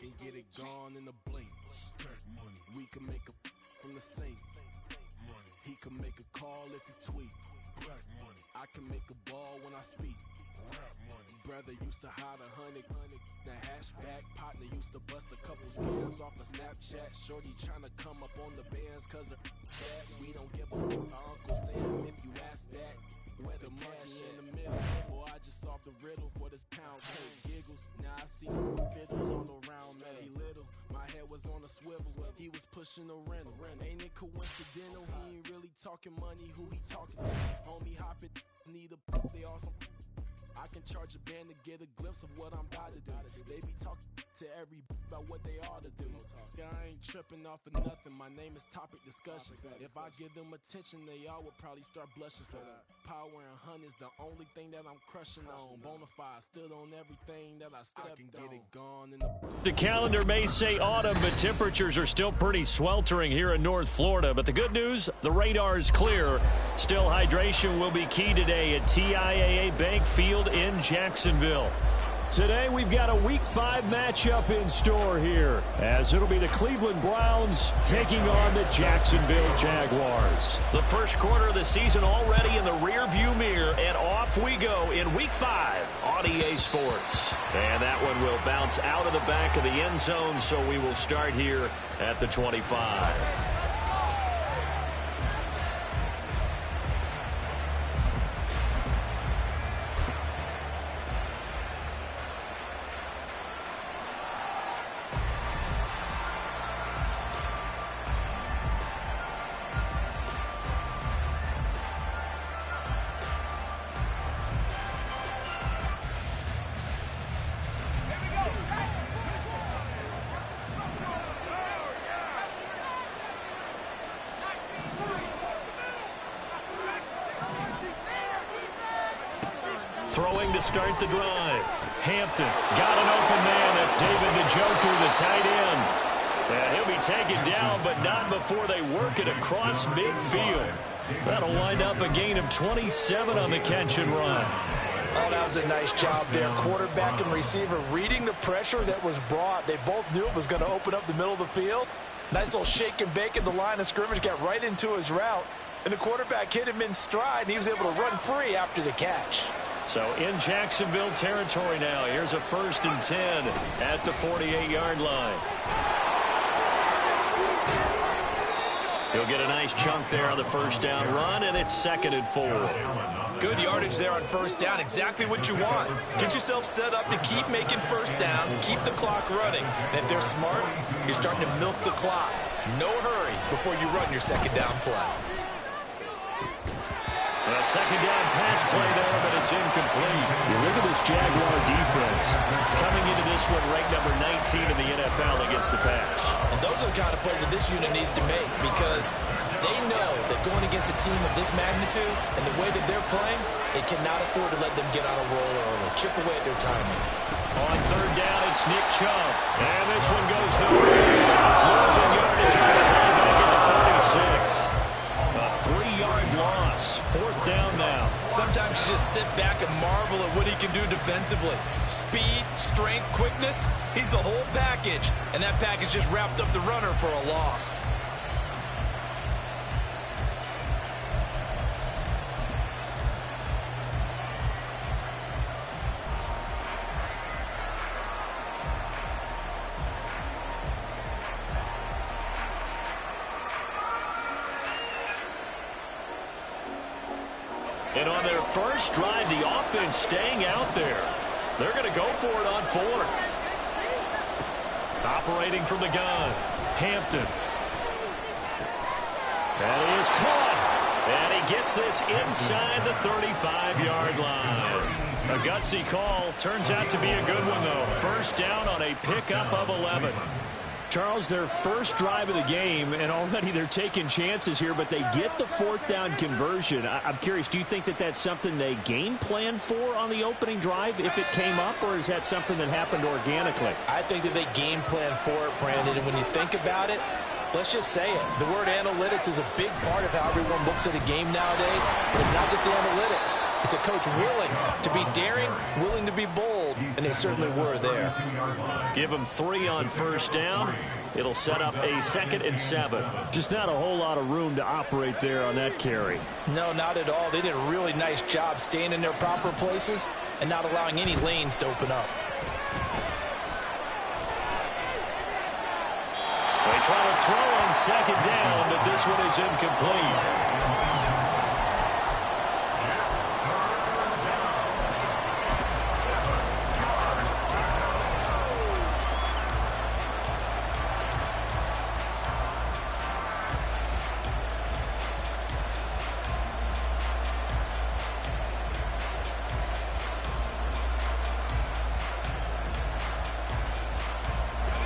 can get it gone in a blink. Stack money. We can make a from the sink. Money. He can make a call if he tweet. Black money. I can make a ball when I speak. Rap money. Brother used to hide 100. The hashback partner used to bust a couple scams off of Snapchat. Shorty tryna come up on the bands cause of that. We don't give a fuck my Uncle Sam if you ask that. Where the money in the middle. Boy, I just solved the riddle for this pound cake. Giggles. Now I see fiddle all around me. He little. My head was on a swivel. He was pushing a rental. Ain't it coincidental? He ain't really talking money. Who he talking to? Homie hop it. Need a they awesome. I can charge a band to get a glimpse of what I'm about to do. They be talking to every about what they ought to do. I ain't tripping off of nothing. My name is Topic Discussion. If I give them attention, they all would probably start blushing. So power and hunt is the only thing that I'm crushing on. Bonafide stood on everything that I stepped on. I can get it gone in the calendar may say autumn, but temperatures are still pretty sweltering here in North Florida. But the good news, the radar is clear. Still, hydration will be key today at TIAA Bank Field in Jacksonville. Today we've got a Week 5 matchup in store here, as it'll be the Cleveland Browns taking on the Jacksonville Jaguars. The first quarter of the season already in the rearview mirror, and off we go in Week 5 on EA Sports. And that one will bounce out of the back of the end zone, so we will start here at the 25. Throwing to start the drive. Hampton got an open man. That's David Njoku, the tight end. And he'll be taken down, but not before they work it across midfield. That'll wind up a gain of 27 on the catch and run. Oh, that was a nice job there. Quarterback and receiver reading the pressure that was brought. They both knew it was going to open up the middle of the field. Nice little shake and bake at the line of scrimmage. Got right into his route. And the quarterback hit him in stride, and he was able to run free after the catch. So in Jacksonville territory now. Here's a 1st and 10 at the 48-yard line. He'll get a nice chunk there on the first down run, and it's 2nd and 4. Good yardage there on first down. Exactly what you want. Get yourself set up to keep making first downs, keep the clock running. And if they're smart, you're starting to milk the clock. No hurry before you run your second down play. A second down pass play there, but it's incomplete. You look at this Jaguar defense. Coming into this one ranked number 19 in the NFL against the pass. And those are the kind of plays that this unit needs to make, because they know that going against a team of this magnitude and the way that they're playing, they cannot afford to let them get on a roll early. Chip away at their timing. On third down, it's Nick Chubb. And this one goes nowhere. Losing yardage on the way back at the 46. A 3-yard loss. 4th down now. Sometimes you just sit back and marvel at what he can do defensively. Speed, strength, quickness. He's the whole package. And that package just wrapped up the runner for a loss. And on their first drive, the offense staying out there. They're going to go for it on 4th. Operating from the gun, Hampton. And he is caught. And he gets this inside the 35-yard line. A gutsy call. Turns out to be a good one, though. First down on a pickup of 11. Charles, their first drive of the game, and already they're taking chances here, but they get the 4th down conversion. I'm curious, do you think that that's something they game planned for on the opening drive if it came up, or is that something that happened organically? I think that they game planned for it, Brandon, and when you think about it, let's just say it. The word analytics is a big part of how everyone looks at a game nowadays. It's not just the analytics. It's a coach willing to be daring, willing to be bold, and they certainly were there. Give them 3 on first down. It'll set up a 2nd and 7. Just not a whole lot of room to operate there on that carry. No, not at all. They did a really nice job staying in their proper places and not allowing any lanes to open up. They try to throw on 2nd down, but this one is incomplete.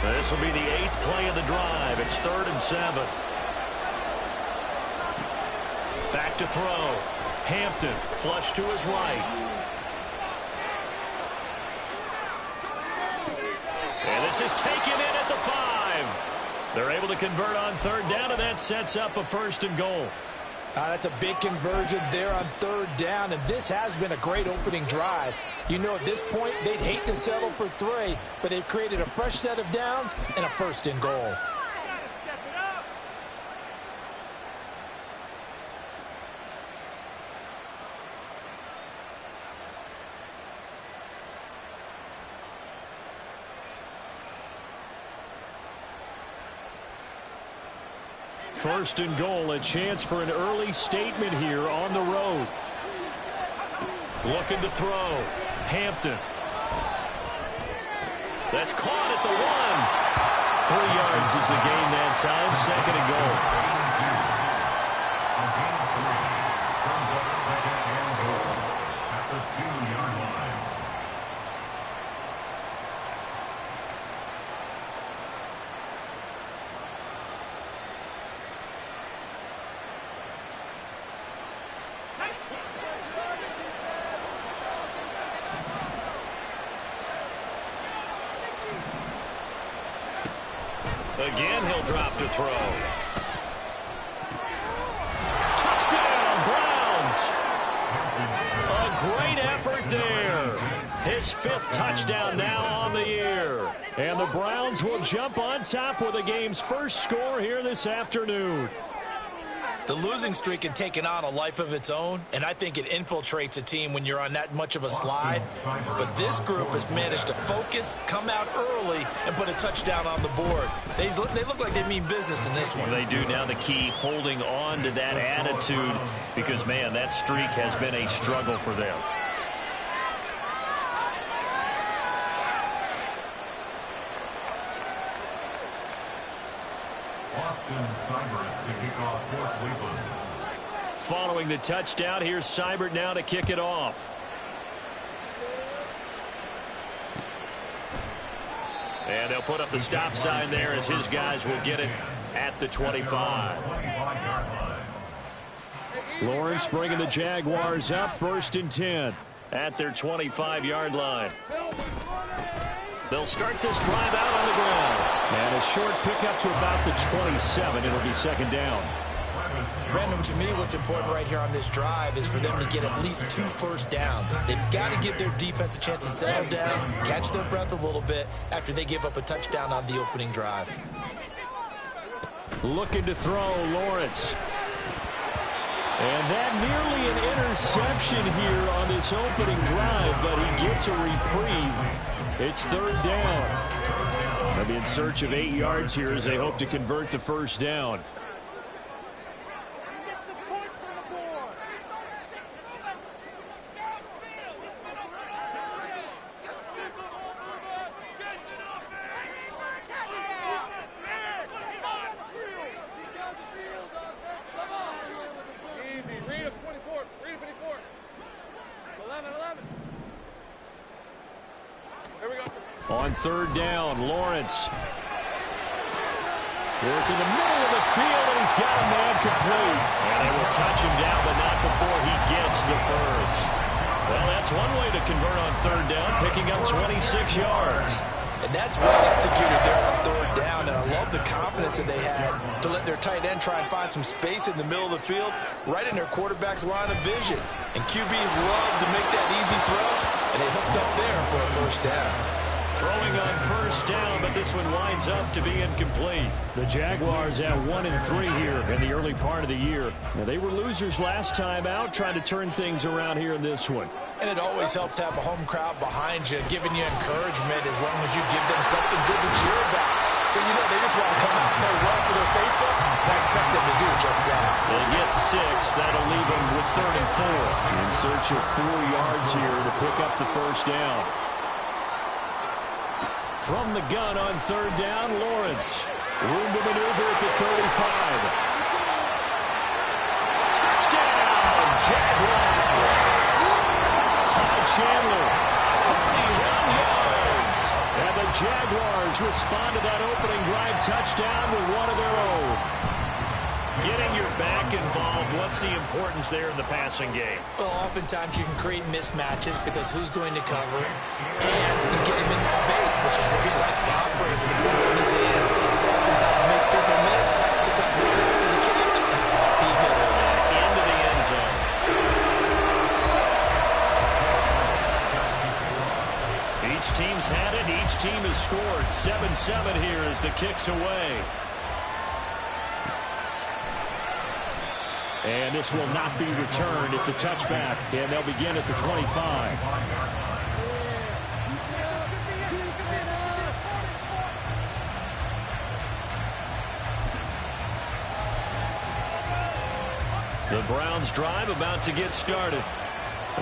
This will be the 8th play of the drive. It's 3rd and 7. Back to throw. Hampton, flush to his right. And this is taken in at the 5. They're able to convert on 3rd down, and that sets up a 1st and goal. That's a big conversion there on 3rd down, and this has been a great opening drive. You know, at this point, they'd hate to settle for 3, but they've created a fresh set of downs and a 1st and goal. First and goal, a chance for an early statement here on the road. Looking to throw. Hampton. That's caught at the 1. 3 yards is the gain that time. 2nd and goal. Again, he'll drop to throw. Touchdown, Browns! A great effort there. His 5th touchdown now on the year. And the Browns will jump on top with the game's first score here this afternoon. The losing streak had taken on a life of its own, and I think it infiltrates a team when you're on that much of a slide. But this group has managed to focus, come out early, and put a touchdown on the board. They look like they mean business in this one. They do. Now the key, holding on to that attitude, because, man, that streak has been a struggle for them. Following the touchdown, here's Seibert now to kick it off. And they'll put up the stop sign there as his guys will get it at the 25. Lawrence bringing the Jaguars up, 1st and 10 at their 25-yard line. They'll start this drive out on the ground. And a short pickup to about the 27. It'll be 2nd down. Brandon, to me, what's important right here on this drive is for them to get at least 2 first downs. They've got to give their defense a chance to settle down, catch their breath a little bit after they give up a touchdown on the opening drive. Looking to throw, Lawrence. And that nearly an interception here on this opening drive, but he gets a reprieve. It's 3rd down. They'll be in search of 8 yards here as they hope to convert the 1st down. On 3rd down, Lawrence. Working the middle of the field, and he's got a man complete. And they will touch him down, but not before he gets the 1st. Well, that's one way to convert on 3rd down, picking up 26 yards. And that's well executed there on 3rd down. And I love the confidence that they had to let their tight end try and find some space in the middle of the field, right in their quarterback's line of vision. And QBs love to make that easy throw, and they hooked up there for a first down. Throwing on first down, but this one winds up to be incomplete. The Jaguars at 1-3 here in the early part of the year. Now, they were losers last time out, trying to turn things around here in this one. And it always helps to have a home crowd behind you, giving you encouragement as long as you give them something good to cheer about. So, you know, they just want to come out and play well for their faithful, and I expect them to do just that. They get 6. That'll leave them with 34. In search of 4 yards here to pick up the first down. From the gun on third down, Lawrence. Room to maneuver at the 35. Touchdown, Jaguars! Ty Chandler, 41 yards. And the Jaguars respond to that opening drive touchdown with one of their own. Getting your back involved, what's the importance there in the passing game? Well, oftentimes you can create mismatches because who's going to cover it, and you get him into space, which is where he likes to operate with the ball in his hands. It oftentimes makes people miss, gets that run after the catch, and off he goes. Into the end zone. Each team's had it, each team has scored. 7-7 here as the kick's away. And this will not be returned. It's a touchback, and they'll begin at the 25. The Browns drive about to get started.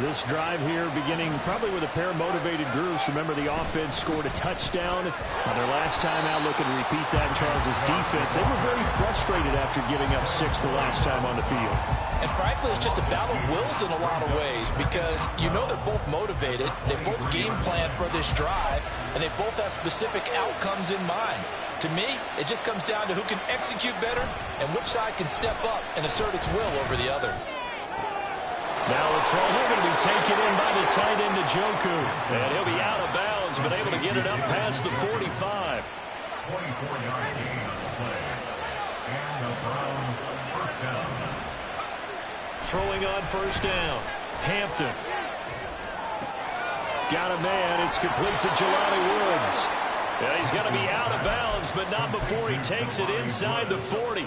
This drive here beginning probably with a pair of motivated groups. Remember, the offense scored a touchdown on their last time out. Looking to repeat that in Charles's defense. They were very frustrated after giving up 6 the last time on the field. And frankly, it's just a battle of wills in a lot of ways because you know they're both motivated. They both game plan for this drive, and they both have specific outcomes in mind. To me, it just comes down to who can execute better and which side can step up and assert its will over the other. Now a throw here going to be taken in by the tight end Njoku. And he'll be out of bounds, but able to get it up past the 45. 24-yard gain on the play. And the Browns first down. Throwing on first down. Hampton. Got a man. It's complete to Jelani Woods. Yeah, he's got to be out of bounds, but not before he takes it inside the 40.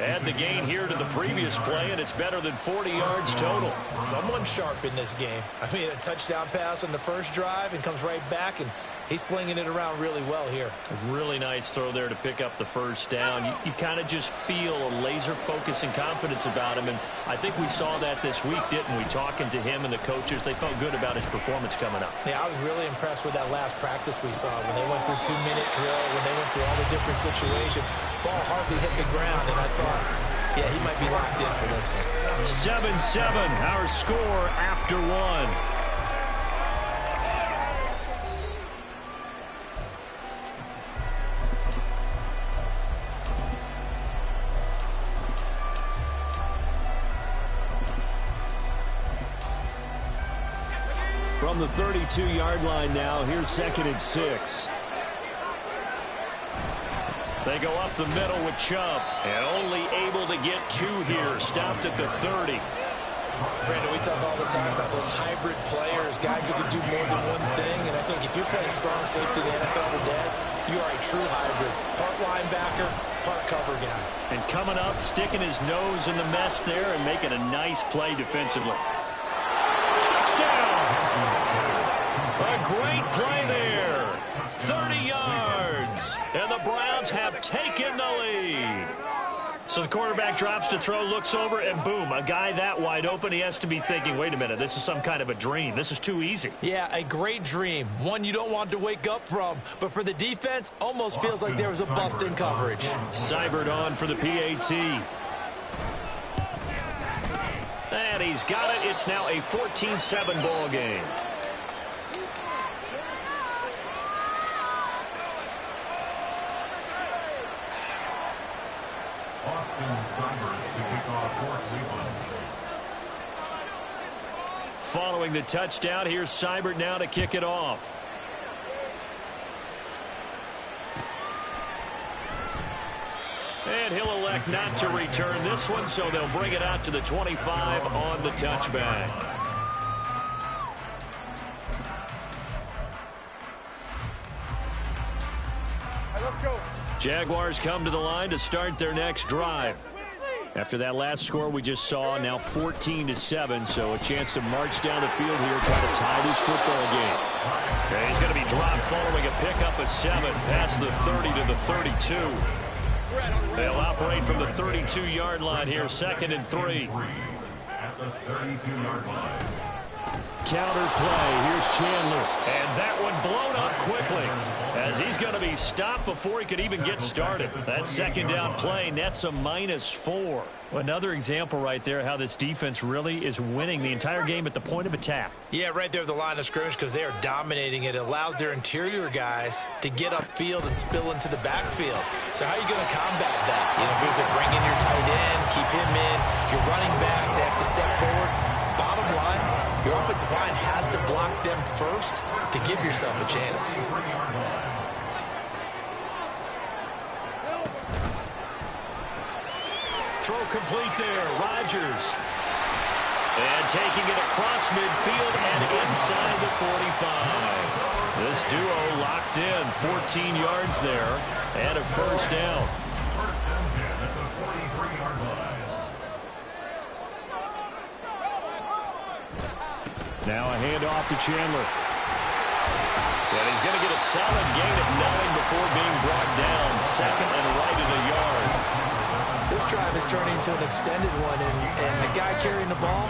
Add the gain here to the previous play, and it's better than 40 yards total. Someone's sharp in this game. I mean, a touchdown pass on the first drive and comes right back, and he's flinging it around really well here. A really nice throw there to pick up the first down. You kind of just feel a laser focus and confidence about him, and I think we saw that this week, didn't we? Talking to him and the coaches, they felt good about his performance coming up. Yeah, I was really impressed with that last practice we saw when they went through 2-minute drill, when they went through all the different situations. Ball hardly hit the ground, and I thought, yeah, he might be locked in for this one. 7-7, our score after one. From the 32-yard line now, here's 2nd and 6. They go up the middle with Chubb, and only able to get 2 here. Stopped at the 30. Brandon, we talk all the time about those hybrid players, guys who can do more than one thing, and I think if you're playing strong safety in the NFL today, you are a true hybrid. Part linebacker, part cover guy. And coming up, sticking his nose in the mess there and making a nice play defensively. Touchdown! A great play there. 30 yards. And the Browns have taken the lead. So the quarterback drops to throw, looks over, and boom, a guy that wide open, he has to be thinking, wait a minute, this is some kind of a dream. This is too easy. Yeah, a great dream. One you don't want to wake up from. But for the defense, almost feels like there was a bust in coverage. Seibert on for the PAT. And he's got it. It's now a 14-7 ball game. Following the touchdown, here's Seibert now to kick it off. And he'll elect not to return this one, so they'll bring it out to the 25 on the touchback. Let's go. Jaguars come to the line to start their next drive. After that last score we just saw, now 14-7, so a chance to march down the field here, try to tie this football game. Okay, he's going to be dropped following a pickup of 7 past the 30 to the 32. They'll operate from the 32-yard line here, 2nd and 3. At the 32-yard line. Counter play. Here's Chandler. And that one blown up quickly as he's going to be stopped before he could even get started. That second down play nets a -4. Another example right there how this defense really is winning the entire game at the point of attack. Yeah, right there at the line of scrimmage because they are dominating it. It allows their interior guys to get upfield and spill into the backfield. So how are you going to combat that? You know, because they bring in your tight end, keep him in. Your running backs, they have to step forward. Bottom line, your offensive line has to block them first to give yourself a chance. Throw complete there. Rodgers. And taking it across midfield and inside the 45. This duo locked in. 14 yards there and a first down. First and 10 at the 43-yard line. Now a handoff to Chandler. And he's going to get a solid gain of 9 before being brought down. 2nd and right of the yard. This drive is turning into an extended one, and the guy carrying the ball,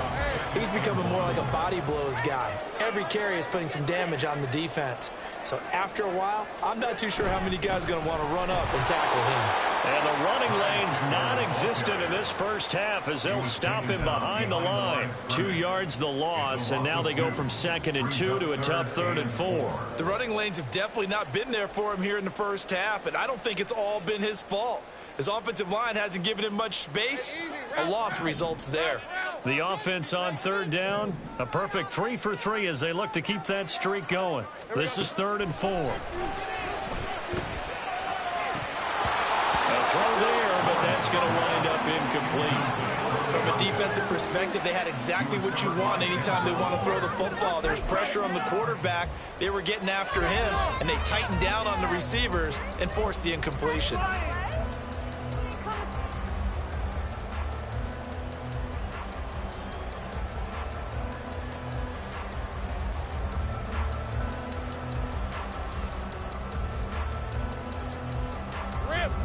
he's becoming more like a body blows guy. Every carry is putting some damage on the defense. So after a while, I'm not too sure how many guys are going to want to run up and tackle him. And the running lane's non-existent in this first half as they'll stop him behind the line. 2 yards the loss, and now they go from 2nd and 2 to a tough 3rd and 4. The running lanes have definitely not been there for him here in the first half, and I don't think it's all been his fault. His offensive line hasn't given him much space. A loss results there. The offense on 3rd down, a perfect 3 for 3 as they look to keep that streak going. This is 3rd and 4. A throw there, but that's going to wind up incomplete. From a defensive perspective, they had exactly what you want anytime they want to throw the football. There's pressure on the quarterback. They were getting after him, and they tightened down on the receivers and forced the incompletion.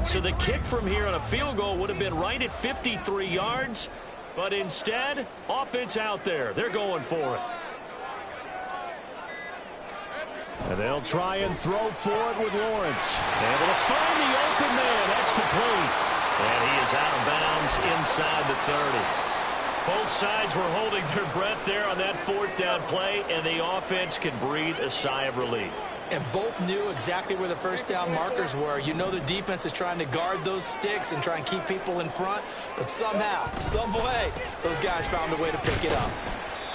So the kick from here on a field goal would have been right at 53 yards, but instead, offense out there. They're going for it. And they'll try and throw for it with Lawrence. Able to find the open man. That's complete. And he is out of bounds inside the 30. Both sides were holding their breath there on that 4th down play, and the offense can breathe a sigh of relief. And both knew exactly where the first down markers were. You know the defense is trying to guard those sticks and try and keep people in front. But somehow, some way, those guys found a way to pick it up.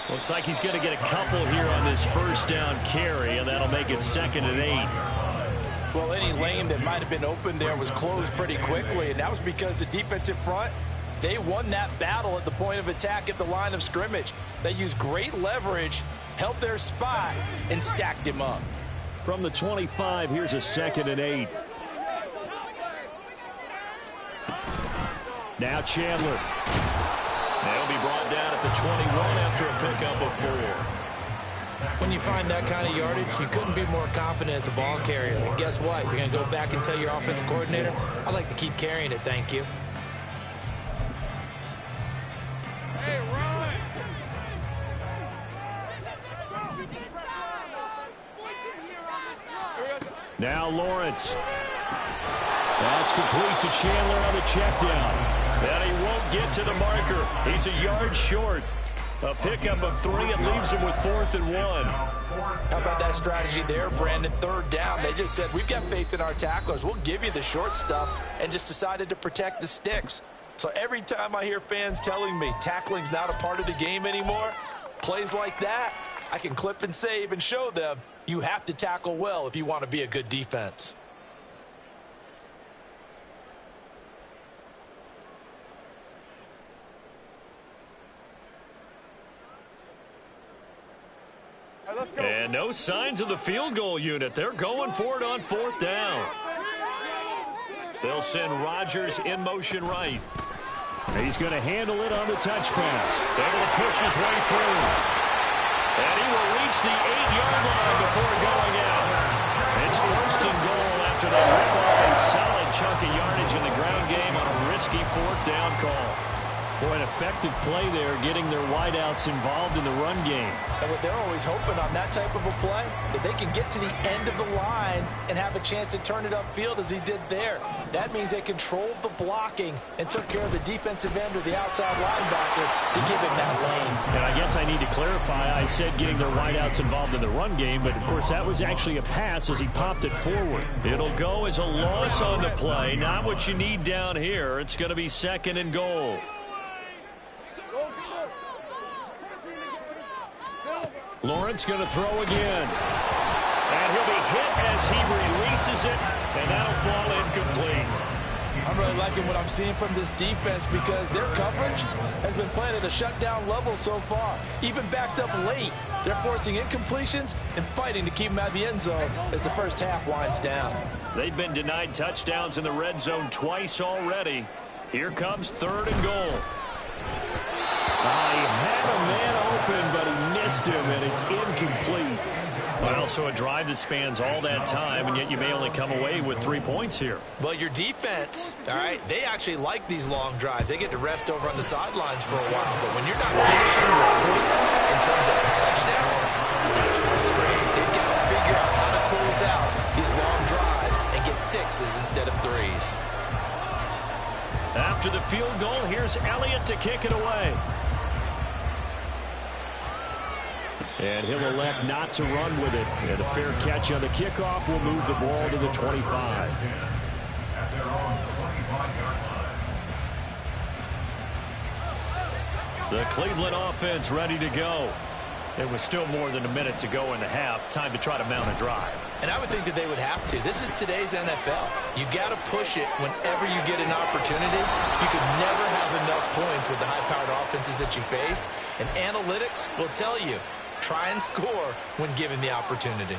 Looks like he's going to get a couple here on this first down carry, and that'll make it 2nd and 8. Well, any lane that might have been open there was closed pretty quickly, and that was because the defensive front, they won that battle at the point of attack at the line of scrimmage. They used great leverage, held their spot, and stacked him up. From the 25, here's a 2nd and 8. Now Chandler. They'll be brought down at the 21 after a pickup of 4. When you find that kind of yardage, you couldn't be more confident as a ball carrier. And guess what? You're going to go back and tell your offensive coordinator, I'd like to keep carrying it, thank you. Hey, Ryan. Now Lawrence. That's complete to Chandler on the check down. And he won't get to the marker. He's a yard short. A pickup of 3 and leaves him with 4th and 1. How about that strategy there, Brandon? 3rd down. They just said, we've got faith in our tacklers. We'll give you the short stuff, and just decided to protect the sticks. So every time I hear fans telling me tackling's not a part of the game anymore, plays like that, I can clip and save and show them you have to tackle well if you want to be a good defense. And no signs of the field goal unit. They're going for it on 4th down. They'll send Rodgers in motion right. He's going to handle it on the touch pass. Able to push his way through. And he will reach the 8-yard line before going out. It's 1st and goal after they rip off a solid chunk of yardage in the ground game on a risky 4th down call. Boy, an effective play there, getting their wideouts involved in the run game. And what they're always hoping on that type of a play, that they can get to the end of the line and have a chance to turn it upfield as he did there. That means they controlled the blocking and took care of the defensive end or the outside linebacker to give him that lane. And I guess I need to clarify, I said getting their wideouts involved in the run game, but of course that was actually a pass as he popped it forward. It'll go as a loss on the play. Not what you need down here. It's going to be 2nd and goal. Lawrence going to throw again. And he'll be hit as he releases it, and that'll fall incomplete. I'm really liking what I'm seeing from this defense because their coverage has been playing at a shutdown level so far. Even backed up late, they're forcing incompletions and fighting to keep them out of the end zone as the first half winds down. They've been denied touchdowns in the red zone twice already. Here comes 3rd and goal. He had a man open, but he missed him, and it's incomplete. Well, so a drive that spans all that time, and yet you may only come away with 3 points here. Well, your defense, all right, they actually like these long drives. They get to rest over on the sidelines for a while. But when you're not finishing with points in terms of touchdowns, that's frustrating. They've got to figure out how to close out these long drives and get 6s instead of 3s. After the field goal, here's Elliott to kick it away. And he'll elect not to run with it. And a fair catch on the kickoff will move the ball to the 25. The Cleveland offense ready to go. There was still more than a minute to go in the half. Time to try to mount a drive. And I would think that they would have to. This is today's NFL. You got to push it whenever you get an opportunity. You can never have enough points with the high-powered offenses that you face. And analytics will tell you, try and score when given the opportunity.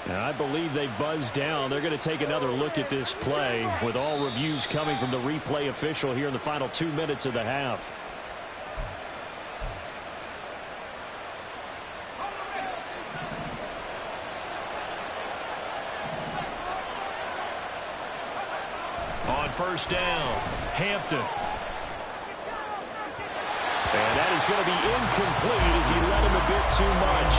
Now, I believe they buzzed down. They're going to take another look at this play with all reviews coming from the replay official here in the final 2 minutes of the half. On 1st down, Hampton. And that is going to be incomplete as he led him a bit too much.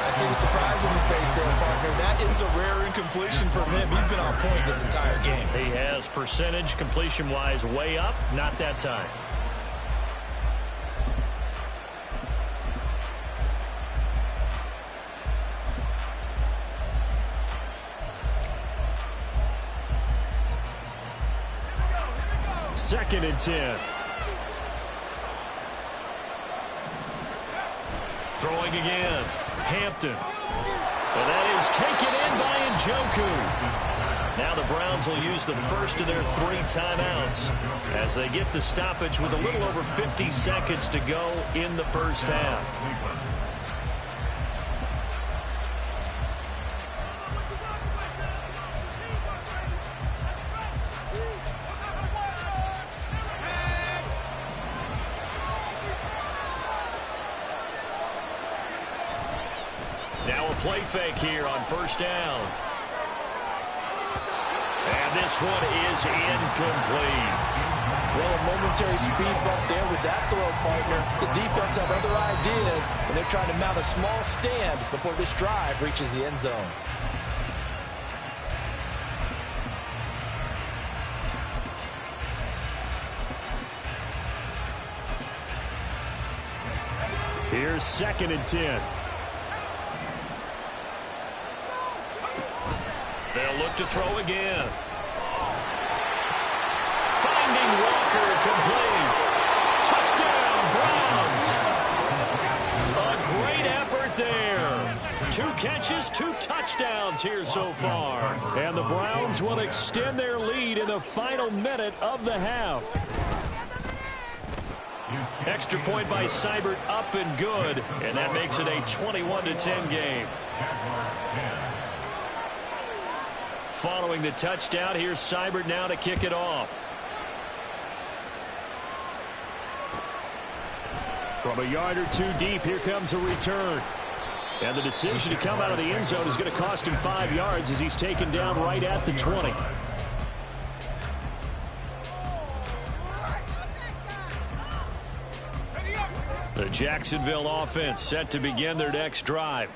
I see the surprise in the face there, partner. That is a rare incompletion from him. He's been on point this entire game. He has percentage completion-wise way up. Not that time. Second and 10. Throwing again. Hampton. And that is taken in by Njoku. Now the Browns will use the first of their 3 timeouts as they get the stoppage with a little over 50 seconds to go in the first half. Now a play fake here on 1st down. And this one is incomplete. Well, a momentary speed bump there with that throw, partner. The defense have other ideas, and they're trying to mount a small stand before this drive reaches the end zone. Here's 2nd and 10. They'll look to throw again. Finding Walker, complete. Touchdown, Browns. A great effort there. 2 catches, 2 touchdowns here so far. And the Browns will extend their lead in the final minute of the half. Extra point by Seibert, up and good, and that makes it a 21-10 game. Following the touchdown, here's Seibert now to kick it off. From a yard or two deep, here comes a return. And the decision to come out of the end zone is going to cost him 5 yards as he's taken down right at the 20. The Jacksonville offense set to begin their next drive.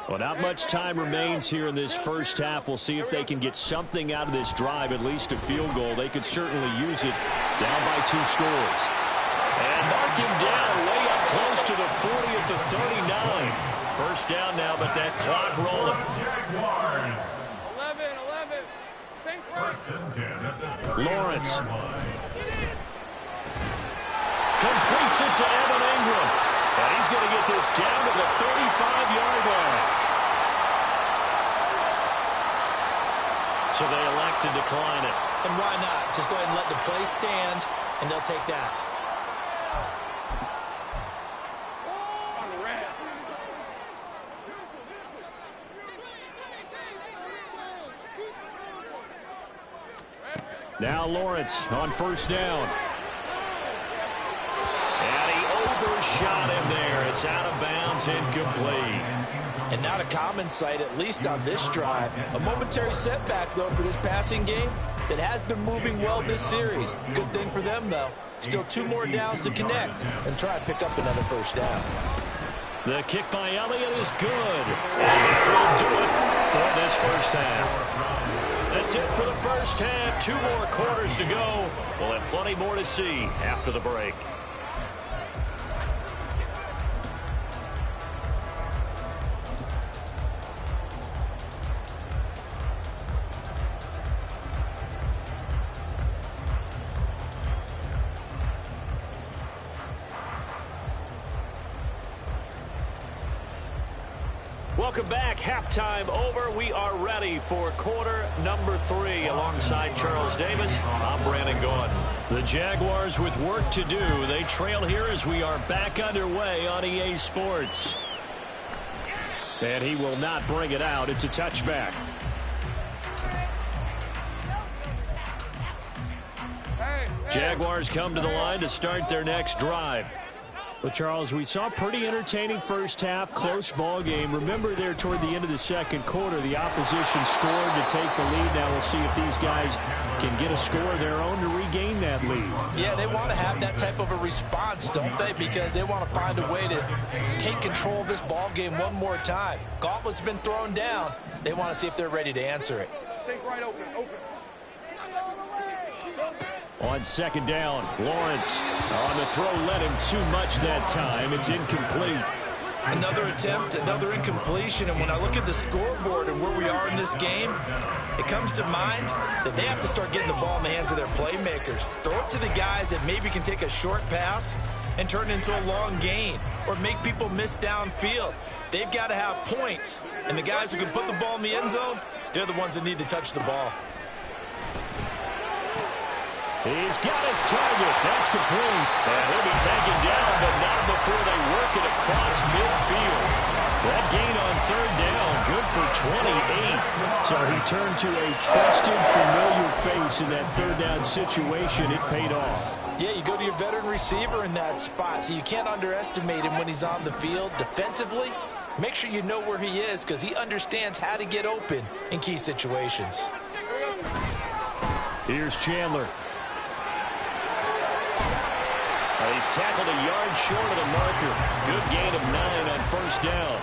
Well, not much time remains here in this first half. We'll see if they can get something out of this drive, at least a field goal. They could certainly use it down by 2 scores. And mark him down way up close to the 40 at the 39. First down now, but that clock rolling. 11. Think right. Lawrence completes it to Evan Ingram. And he's going to get this down to the 35-yard line. So they elect to decline it. And why not? Just go ahead and let the play stand, and they'll take that. Now Lawrence on first down. And he overshot him there. It's out of bounds, incomplete. And not a common sight, at least on this drive. A momentary setback, though, for this passing game that has been moving well this series. Good thing for them, though. Still 2 more downs to connect and try and pick up another first down. The kick by Elliott is good. And that will do it for this first half. That's it for the first half. 2 more quarters to go. We'll have plenty more to see after the break. Welcome back. Halftime over. We are ready for quarter number 3. Alongside Charles Davis, I'm Brandon Gordon. The Jaguars with work to do. They trail here as we are back underway on EA Sports. And he will not bring it out. It's a touchback. Jaguars come to the line to start their next drive. Well, Charles, we saw a pretty entertaining first half, close ball game. Remember there toward the end of the second quarter, the opposition scored to take the lead. Now we'll see if these guys can get a score of their own to regain that lead. Yeah, they want to have that type of a response, don't they? Because they want to find a way to take control of this ball game one more time. Gauntlet's been thrown down. They want to see if they're ready to answer it. Think right, open. On second down, Lawrence on the throw, led him too much that time. It's incomplete. Another attempt, another incompletion, and when I look at the scoreboard and where we are in this game, it comes to mind that they have to start getting the ball in the hands of their playmakers. Throw it to the guys that maybe can take a short pass and turn it into a long gain or make people miss downfield. They've got to have points, and the guys who can put the ball in the end zone, they're the ones that need to touch the ball. He's got his target. That's complete. And he'll be taken down, but not before they work it across midfield. That gain on third down, good for 28. So he turned to a trusted, familiar face in that third down situation. It paid off. Yeah, you go to your veteran receiver in that spot, so you can't underestimate him when he's on the field defensively. Make sure you know where he is because he understands how to get open in key situations. Here's Chandler. He's tackled a yard short of the marker. Good gain of 9 on first down.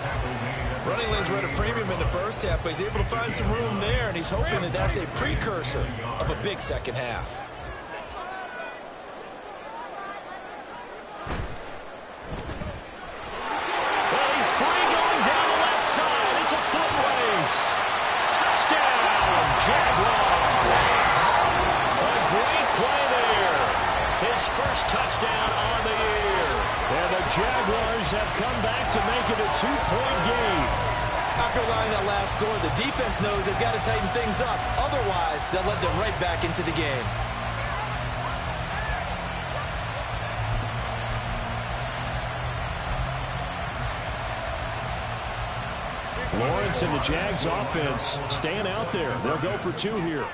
Running lanes were at a premium in the first half, but he's able to find some room there, and he's hoping that that's a precursor of a big second half. Well, he's free going down the left side. It's a foot race. Touchdown, Jaguars. A great play there. His first touchdown on the year. And the Jaguars have come back to make it a 2-point game. After allowing that last score, the defense knows they've got to tighten things up. Otherwise, they'll let them right back into the game. Lawrence and the Jags offense staying out there. They'll go for 2 here.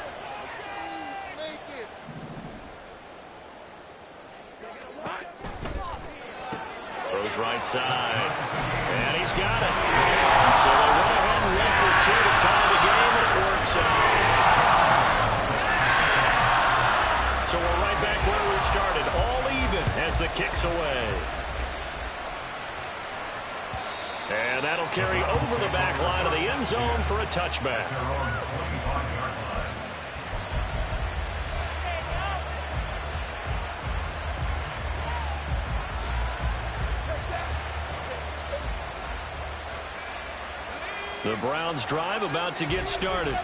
Throws right side. And he's got it. So they went ahead and went for 2 to tie the game, and it works out. So we're right back where we started. All even as the kick's away. And that'll carry over the back line of the end zone for a touchback. The Browns drive about to get started.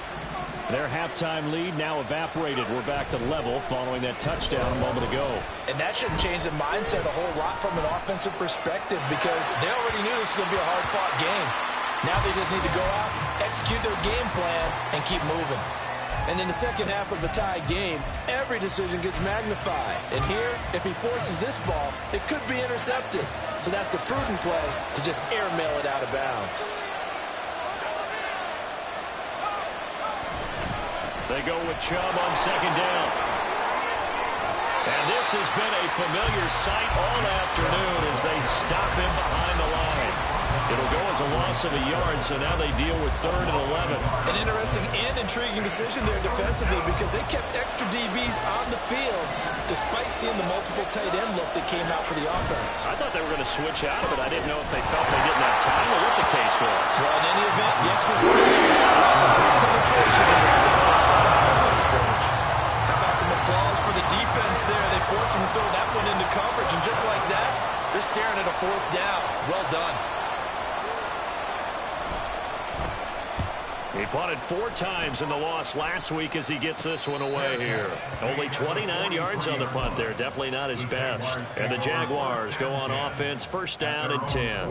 Their halftime lead now evaporated. We're back to level following that touchdown a moment ago. And that shouldn't change the mindset a whole lot from an offensive perspective because they already knew this was going to be a hard-fought game. Now they just need to go out, execute their game plan, and keep moving. And in the second half of a tied game, every decision gets magnified. And here, if he forces this ball, it could be intercepted. So that's the prudent play to just airmail it out of bounds. They go with Chubb on second down. And this has been a familiar sight all afternoon as they stop him behind the line. It'll go as a loss of a yard, so now they deal with 3rd and 11. An interesting and intriguing decision there defensively because they kept extra DBs on the field despite seeing the multiple tight end look that came out for the offense. I thought they were going to switch out of it. I didn't know if they felt they didn't have time or what the case was. Well, in any event, the extra speed and penetration is a step up scrimmage. How about some applause for the defense there? They forced him to throw that one into coverage, and just like that, they're staring at a 4th down. Well done. He punted 4 times in the loss last week as he gets this one away here. Only 29 yards on the punt there. Definitely not his best. And the Jaguars go on offense, 1st down and 10.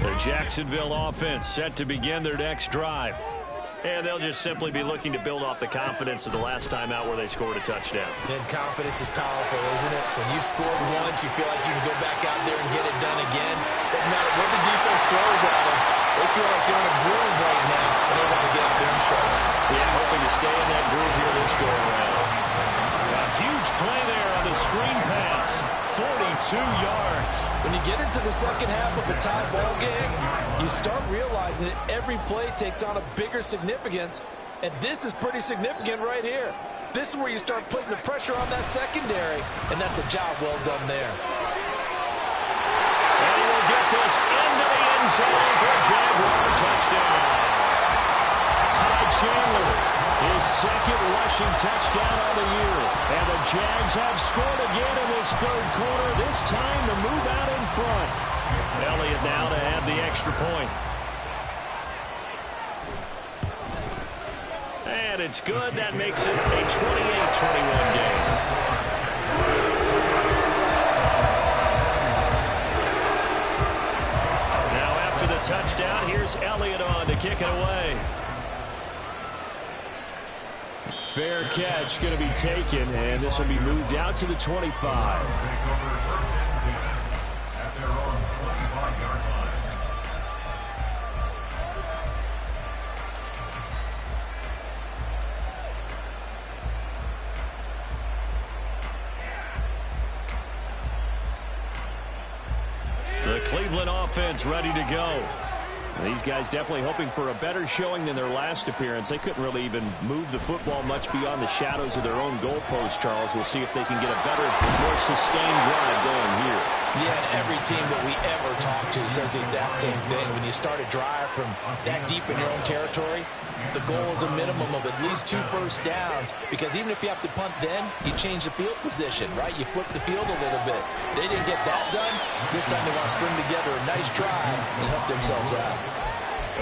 The Jacksonville offense set to begin their next drive. And they'll just simply be looking to build off the confidence of the last time out where they scored a touchdown. And confidence is powerful, isn't it? When you've scored once, you feel like you can go back out there and get it done again. Doesn't matter what the defense throws at them. They feel like they're in a groove right now, and they want to get out there and show it. Yeah, hoping to stay in that groove here this go-around. A huge play there on the screen pass. 42 yards. When you get into the second half of a tie ball game, you start realizing that every play takes on a bigger significance, and this is pretty significant right here. This is where you start putting the pressure on that secondary, and that's a job well done there. And he will get this into the end zone for a Jaguar touchdown. Ty Chandler, his 2nd rushing touchdown of the year. And the Jags have scored again in this 3rd quarter, this time to move out in front. Elliott now to add the extra point. And it's good. That makes it a 28-21 game. Now after the touchdown, here's Elliott on to kick it away. Fair catch going to be taken, and this will be moved out to the 25. The Cleveland offense ready to go. These guys definitely hoping for a better showing than their last appearance. They couldn't really even move the football much beyond the shadows of their own goalpost, Charles. We'll see if they can get a better, more sustained drive going here. Yeah, and every team that we ever talk to says the exact same thing. When you start a drive from that deep in your own territory, the goal is a minimum of at least 2 first downs, because even if you have to punt then, you change the field position, right? You flip the field a little bit. They didn't get that done. This time they want to string together a nice drive and help themselves out.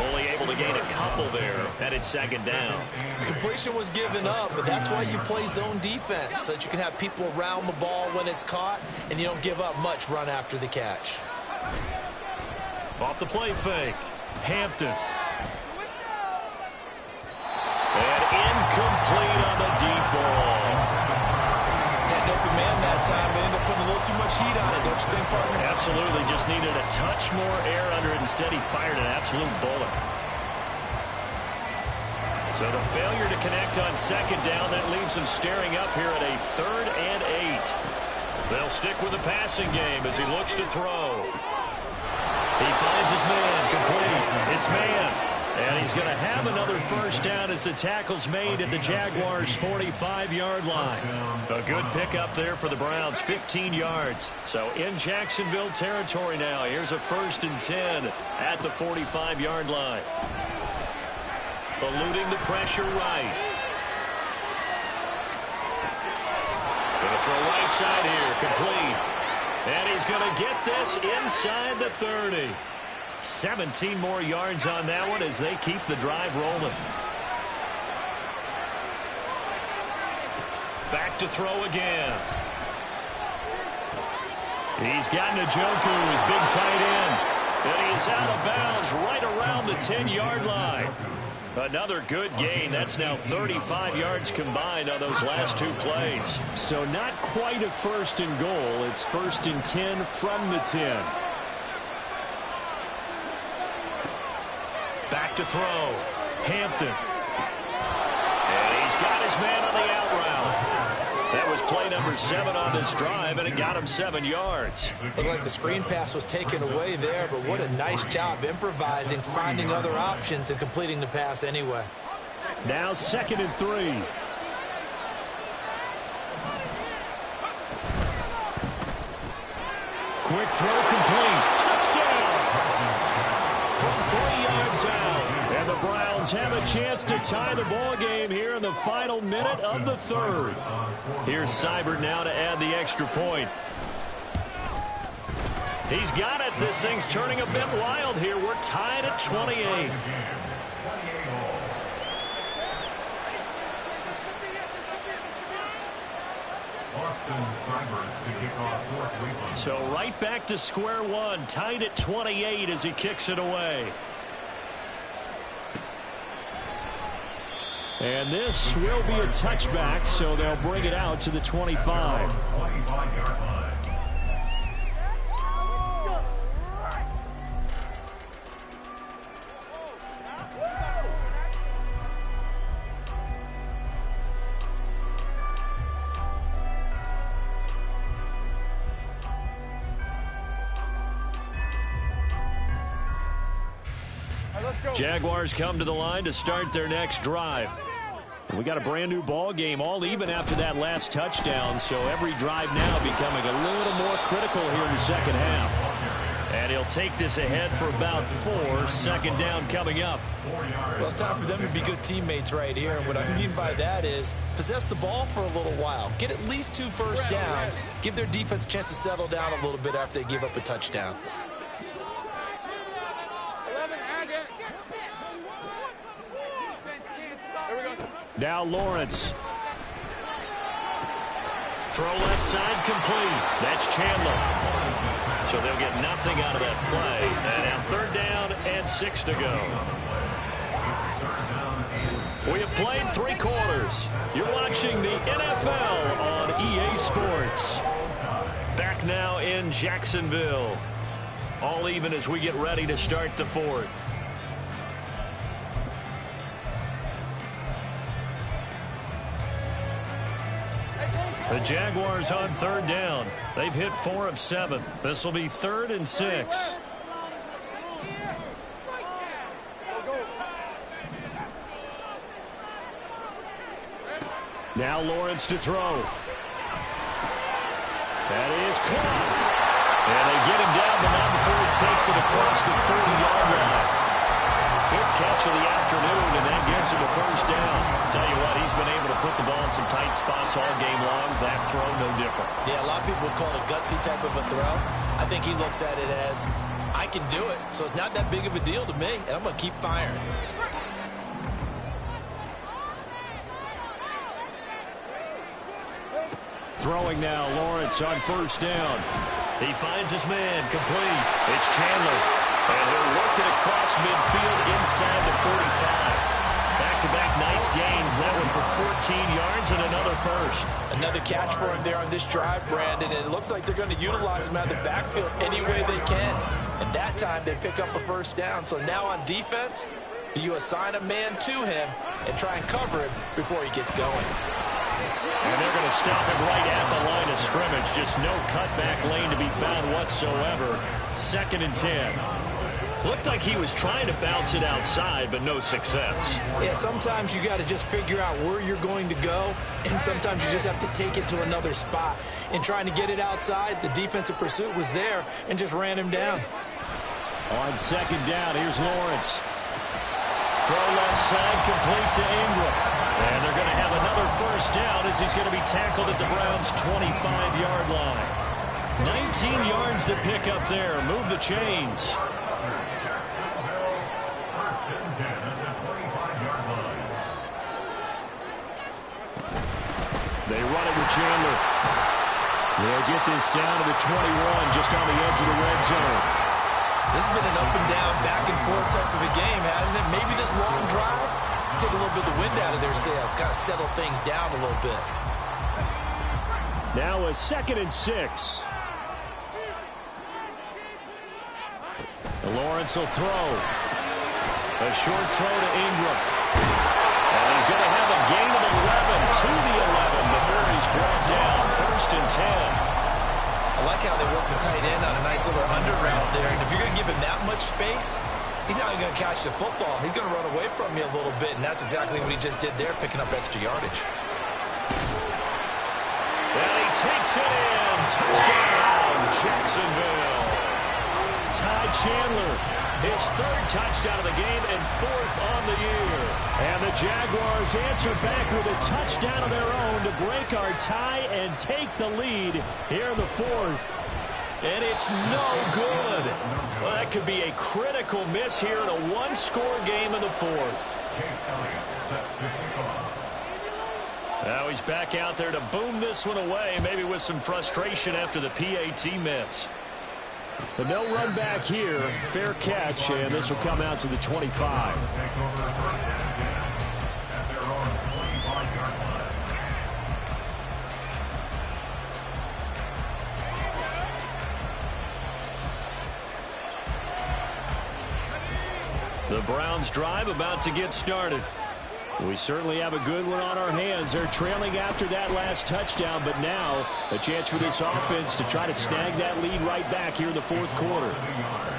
Only able to gain a couple there, and it's 2nd down. Completion was given up, but that's why you play zone defense, so that you can have people around the ball when it's caught, and you don't give up much run after the catch. Off the play fake, Hampton. And incomplete on the deep ball. Had an open man that time, but ended up putting a little too much heat on it, don't you think, partner? Absolutely. Just needed a touch more air under it. Instead, he fired an absolute bullet. So the failure to connect on second down, that leaves them staring up here at a 3rd and 8. They'll stick with the passing game as he looks to throw. He finds his man, complete. It's man. And he's going to have another first down as the tackle's made at the Jaguars' 45-yard line. A good pickup there for the Browns, 15 yards. So in Jacksonville territory now. Here's a 1st and 10 at the 45-yard line. Eluding the pressure right. Going to throw right side here, complete. And he's going to get this inside the 30. 17 more yards on that one as they keep the drive rolling. Back to throw again. He's got Njoku, his big tight end. And he's out of bounds right around the 10-yard line. Another good gain. That's now 35 yards combined on those last 2 plays. So not quite a 1st and goal. It's 1st and 10 from the 10. Back to throw. Hampton. And he's got his man on the out route. That was play number 7 on this drive, and it got him 7 yards. Looked like the screen pass was taken away there, but what a nice job improvising, finding other options, and completing the pass anyway. Now 2nd and 3. Quick throw complete. Touchdown! From 3 yards out. And the Browns have a chance to tie the ball game here in the final minute of the 3rd. Here's Seibert now to add the extra point. He's got it. This thing's turning a bit wild here. We're tied at 28. So right back to square one, tied at 28 as he kicks it away. And this will be a touchback, so they'll bring it out to the 25. Jaguars come to the line to start their next drive. We got a brand new ball game, all even after that last touchdown, so every drive now becoming a little more critical here in the second half. And he'll take this ahead for about 4. 2nd down coming up. Well, it's time for them to be good teammates right here, and what I mean by that is possess the ball for a little while. Get at least 2 first downs. Give their defense a chance to settle down a little bit after they give up a touchdown. Now Lawrence. Throw left side complete. That's Chandler. So they'll get nothing out of that play. And now 3rd down and 6 to go. We have played 3 quarters. You're watching the NFL on EA Sports. Back now in Jacksonville. All even as we get ready to start the 4th. The Jaguars on 3rd down. They've hit 4 of 7. This will be 3rd and 6. Now Lawrence to throw. That is caught. And they get him down, but not before he takes it across the 40-yard line. 5th catch of the afternoon, and that gives him a first down. Tell you what, he's been able to put the ball in some tight spots all game long. That throw, no different. Yeah, a lot of people would call it a gutsy type of a throw. I think he looks at it as, I can do it, so it's not that big of a deal to me, and I'm going to keep firing. Throwing now, Lawrence on 1st down. He finds his man, complete. It's Chandler. And he'll work it across midfield inside the 45. Back-to-back nice gains. That one for yards and another first. Another catch for him there on this drive, Brandon, and it looks like they're going to utilize him out of the backfield any way they can. And that time they pick up a first down. So now on defense, you assign a man to him and try and cover him before he gets going. And they're going to stop him right at the line of scrimmage. Just no cutback lane to be found whatsoever. 2nd and 10. Looked like he was trying to bounce it outside, but no success. Yeah, sometimes you got to just figure out where you're going to go, and sometimes you just have to take it to another spot. In trying to get it outside, the defensive pursuit was there and just ran him down. On 2nd down, here's Lawrence. Throw left side, complete to Ingram. And they're going to have another first down as he's going to be tackled at the Browns' 25-yard line. 19 yards to pick up there. Move the chains. They run it with Chandler. They'll get this down to the 21, just on the edge of the red zone. This has been an up-and-down, back-and-forth type of a game, hasn't it? Maybe this long drive take a little bit of the wind out of their sails, kind of settle things down a little bit. Now a 2nd and 6. Lawrence will throw. A short throw to Ingram. And he's going to have a gain of 11 to the 11 before he's brought down. 1st and 10. I like how they work the tight end on a nice little under route there. And if you're going to give him that much space, he's not going to catch the football. He's going to run away from you a little bit, and that's exactly what he just did there, picking up extra yardage. And he takes it in. Touchdown, Jacksonville. Ty Chandler, his 3rd touchdown of the game and 4th on the year. And the Jaguars answer back with a touchdown of their own to break our tie and take the lead here in the 4th. And it's no good. Well, that could be a critical miss here in a one-score game in the 4th. Now he's back out there to boom this one away, maybe with some frustration after the PAT miss. But no run back here. Fair catch, and this will come out to the 25. The Browns drive about to get started. We certainly have a good one on our hands. They're trailing after that last touchdown, but now a chance for this offense to try to snag that lead right back here in the 4th quarter.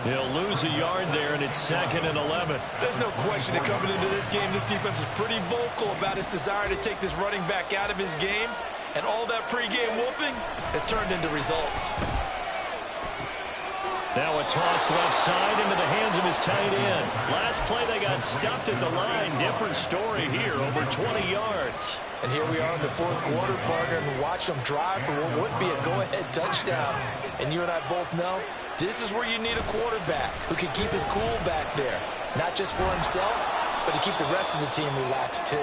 He'll lose a yard there, and it's 2nd and 11. There's no question that coming into this game, this defense is pretty vocal about its desire to take this running back out of his game, and all that pregame whooping has turned into results. Now a toss left side into the hands of his tight end. Last play they got stuffed at the line. Different story here, over 20 yards. And here we are in the 4th quarter, partner, and watch them drive for what would be a go-ahead touchdown. And you and I both know this is where you need a quarterback who can keep his cool back there. Not just for himself, but to keep the rest of the team relaxed too.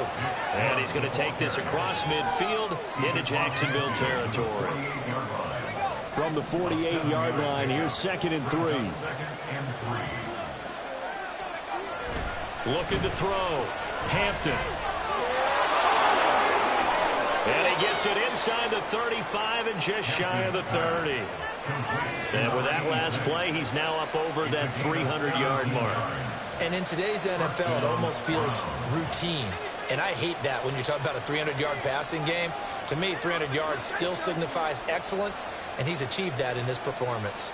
And he's going to take this across midfield into Jacksonville territory. From the 48-yard line, here's 2nd and 3. Looking to throw. Hampton. And he gets it inside the 35 and just shy of the 30. And with that last play, he's now up over that 300-yard mark. And in today's NFL, it almost feels routine. And I hate that when you talk about a 300-yard passing game. To me, 300 yards still signifies excellence, and he's achieved that in this performance.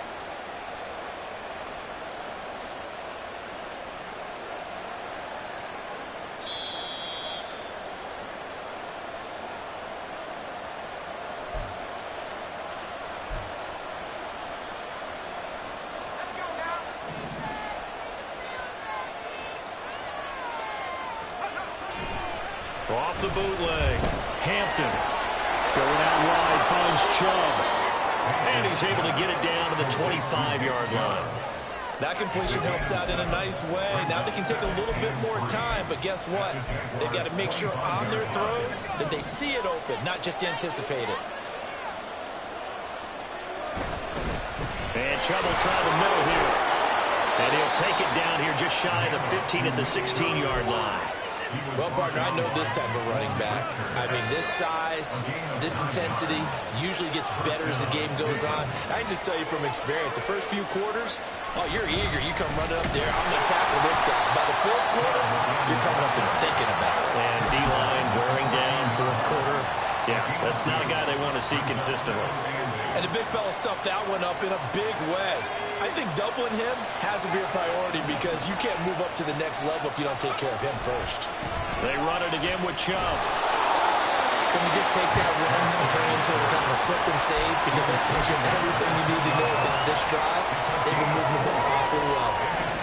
Off the bootleg. Hampton going out wide, finds Chubb. And he's able to get it down to the 25-yard line. That completion helps out in a nice way. Now they can take a little bit more time, but guess what? They've got to make sure on their throws that they see it open, not just anticipate it. And Chubb will try the middle here. And he'll take it down here just shy of the 15 at the 16-yard line. Well, partner, I know this type of running back. I mean, this size, this intensity usually gets better as the game goes on. I can just tell you from experience, the first few quarters, oh, you're eager. You come running up there, I'm going to tackle this guy. By the fourth quarter, you're coming up and thinking about it. And D-line wearing down fourth quarter. Yeah, that's not a guy they want to see consistently. And the big fella stuffed that one up in a big way. I think doubling him has to be a priority because you can't move up to the next level if you don't take care of him first. They run it again with Chubb. Can we just take that run and turn it into a kind of a clip and save? Because that tells you everything you need to know about this drive. They've been moving the ball awfully well.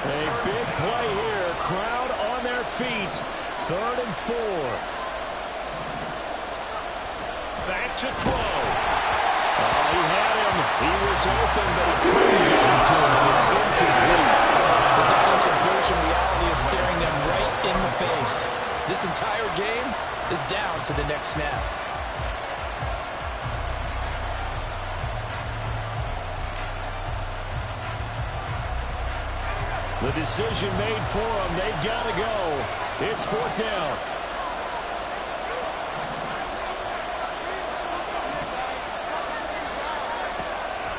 A big play here. Crowd on their feet. 3rd and 4. Back to throw. He had him. He was open, but he couldn't get to him. It's incomplete. But that incompletion reality is staring them right in the face. This entire game is down to the next snap. The decision made for them. They've got to go. It's 4th down.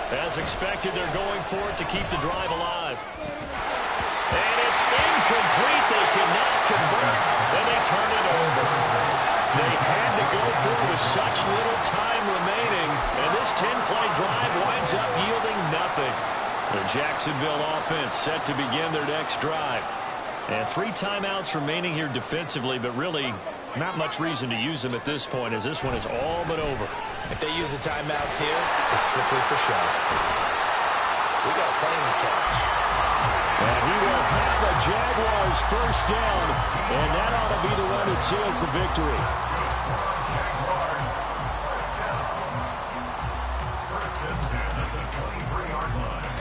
As expected, they're going for it to keep the drive alive. And it's incomplete. They cannot convert, and they turn it over. They had to go for it with such little time remaining, and this 10-play drive winds up yielding nothing. The Jacksonville offense set to begin their next drive. And 3 timeouts remaining here defensively, but really not much reason to use them at this point as this one is all but over. If they use the timeouts here, it's strictly for show. We got a plane to catch. And he will have a Jaguars first down, and that ought to be the one that seals the victory. Jaguars, first down. 1st and 10 at the 23-yard line.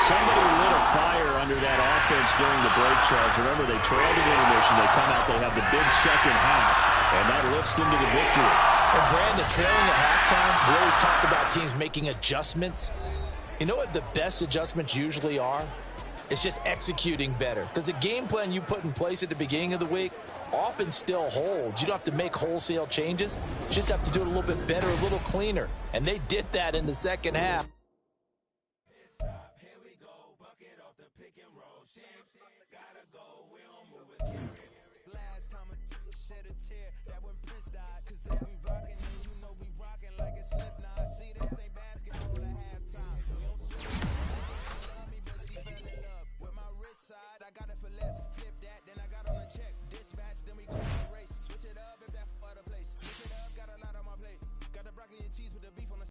Somebody lit a fire under that offense during the break, Charles. Remember, they trailed at intermission. They come out, they have the big second half, and that lifts them to the victory. And Brandon, trailing at halftime, we always talk about teams making adjustments. You know what the best adjustments usually are? It's just executing better. Because the game plan you put in place at the beginning of the week often still holds. You don't have to make wholesale changes. You just have to do it a little bit better, a little cleaner. And they did that in the second half. That when Prince died, 'cause they be rockin' and you know we rockin' like it's Slipknot. See, they say